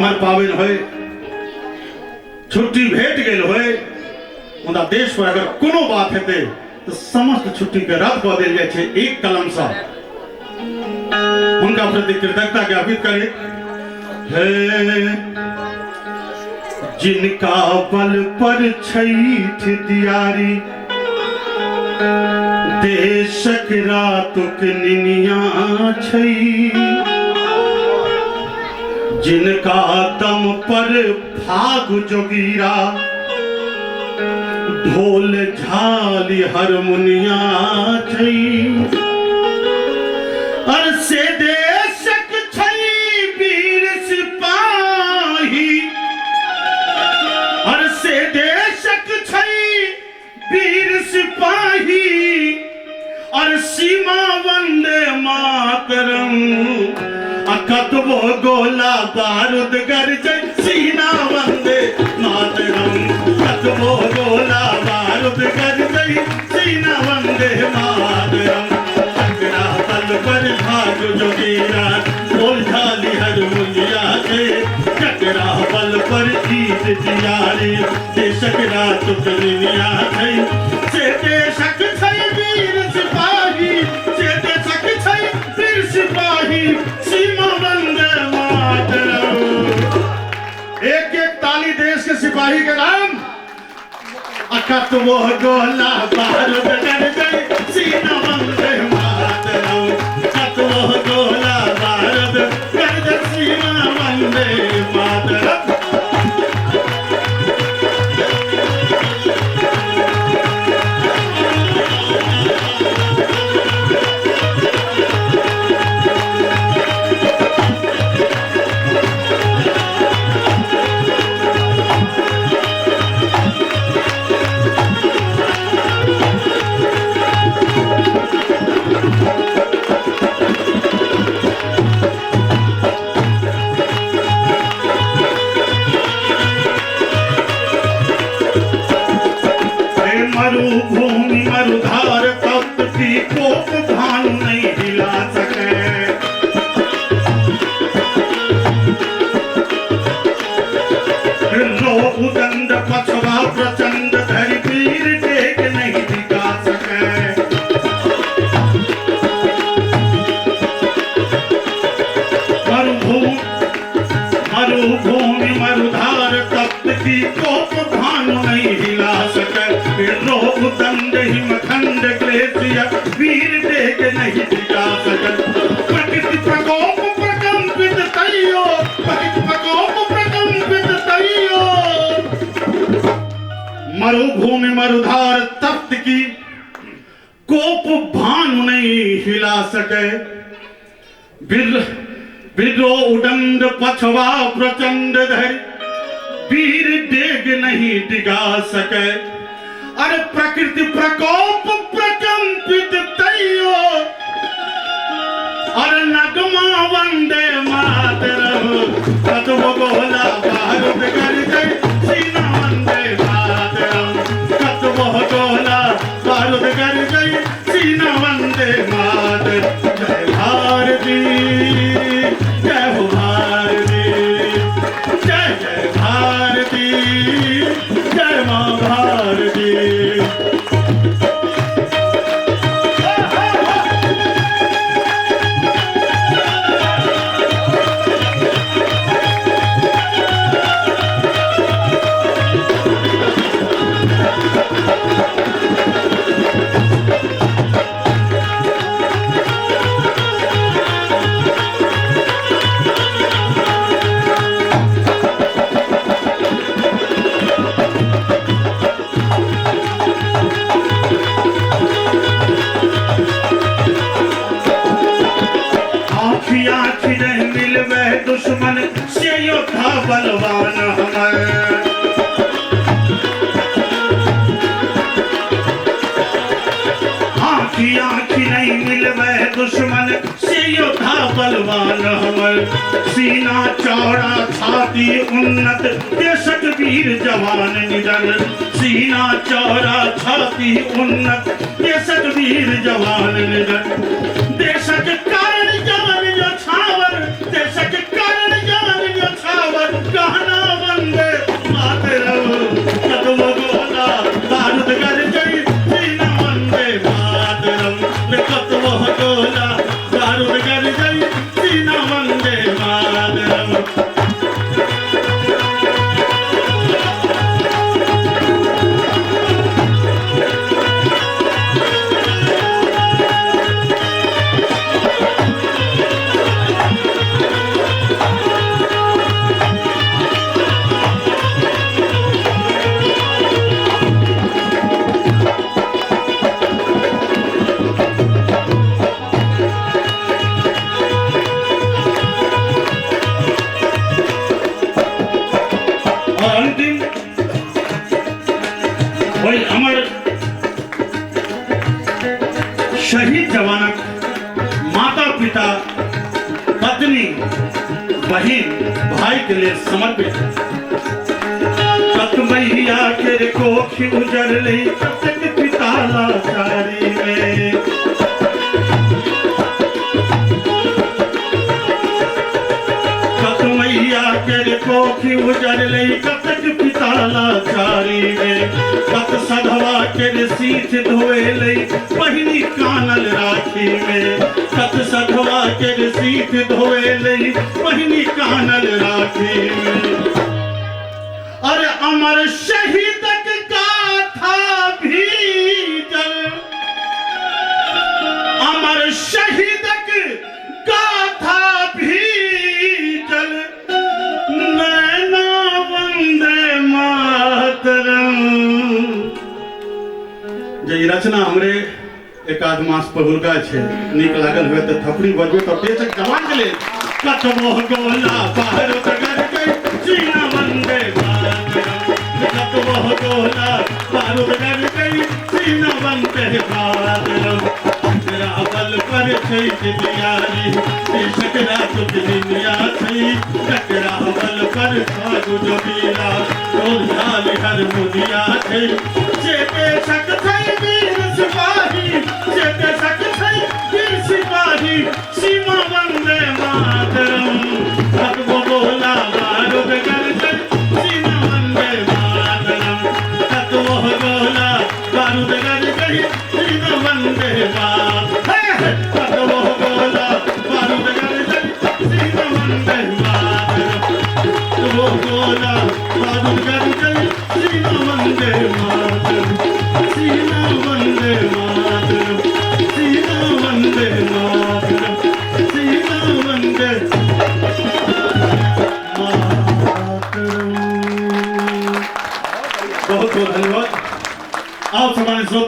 हमार पावन होए छुट्टी भेट गेल होए मुदा देश पर अगर कोनो बात हेते तो समस्त छुट्टी के रद्द कर देल जाय छे एक कलम से उनका प्रति कृतज्ञता ज्ञापित करे। हे जिनका बल पर छैठ दियारी देशक रातुक निनिया छै, जिनका दम पर फागु जोगीरा ढोल झाली हारमोनिया छै, और से देशक छै वीर सिपाही, और से देशक छै वीर सिपाही, और सीमा वंदे मातरम कतबो गोला बारूद गरजे सीना वंदे मातरम, कतबो गोला बारूद गरजे सीना वंदे मातरम, चक्रा तल पर भाग जोगीरा ढोल झाली हारमोनिया छै, चक्रा बल पर ईद जियारी देशक रातुक निनिया छै, से देशक छै वीर सिपाही, से देशक छै वीर सिपाही, सीमा वंदे मातरम। एक एक ताली देश के सिपाही के नाम, कतबो गोला बारूद गरजे सीना वंदे मातरम, कतबो गोला बारूद गरजे सीना वंदे मातरम। मरुभूमि मरुधार तप्त की कोप भानु नहीं हिला सके, लो उदंड पछवा प्रचंड धरि वीर टेक नहीं दिखा सके, मरुभूमि मरुधार तप्त की कोप भानु नहीं हिला सके, लो उदंड हिमखंड ग्लेशियर वीर देख नहीं दिखा सकत, प्रकृति प्रकोप प्रकंपित तैयो, प्रकृति प्रकोप प्रकंपित तैयो, मरुभूमि मरुधार तप्त की कोप भानु नहीं हिला सके, बिरो उदंड पछवा प्रचंड धरि वीर डेग नहीं डिगा सके, अरे प्रकृति प्रकोप प्रकंपित तैयो, अरे नगमा वंदे मातरम, कतबो गोला बारूद गरजे सीना वंदे मातरम, कतबो गोला बारूद गरजे सीना वंदे मातरम। जय भारती जय हो भारती, जय जय भारती, जय मां भारती। दुश्मन से योद्धा बलवान हमर, आँखी आँखी नहीं मिलवे दुश्मन से योद्धा बलवान हमर, सीना चौड़ा छाती उन्नत देशक वीर जवान निडर, सीना चौड़ा छाती उन्नत देशक वीर जवान निडर, देशक कारण जवान यो छावर, देशक कारण जवान यो छावर, पिता पत्नी बहन भाई के लिए समर्पित। कत मैया के कोख उजर ले कतक पिता लाचारी में। कत मैया के कोख उजर ले कतक पिता लाचारी में। कत सधवा के सीठ धोए ले पहिनी कानल राखी में। कत सधवा के सीठ धोए ले पहिनी कानल राखी में। अरे अमर शहीदक गाथा भीजल, अमर शहीदक गाथा भीजल, नैना वंदे मातरम। जे रचना हमरे एकाध मास पहिलका छै, नीक लागल हुए तो थपड़ी बजबे तो देशक जवान के लेल। कतबो गोला भारत गर गई सीना वंदे मातरम। कतबो गोला भारत गर गई सीना वंदे मातरम। तेरा बल पर छै दियारी देशक रात दुनिया छै। तेरा बल पर सागु जबीला और झाल हर मुनिया छै। जे देशक छै वीर सिपाही, जे देशक छै वीर सिपाही, सीमा वंदे मातरम। कतबो गोला बारूद गर गई सीमा वंदे मातरम। कतबो गोला बारूद गर गई सीमा वंदे मातरम। कतबो गोला बारूद गर गई सीमा वंदे मातरम। कतबो गोला बारूद गर गई सीमा वंदे मातरम। सीमा वंदे मातरम, सीमा वंदे मातरम, सीमा वंदे मातरम। बहुत बहुत धन्यवाद। आप सम्मानित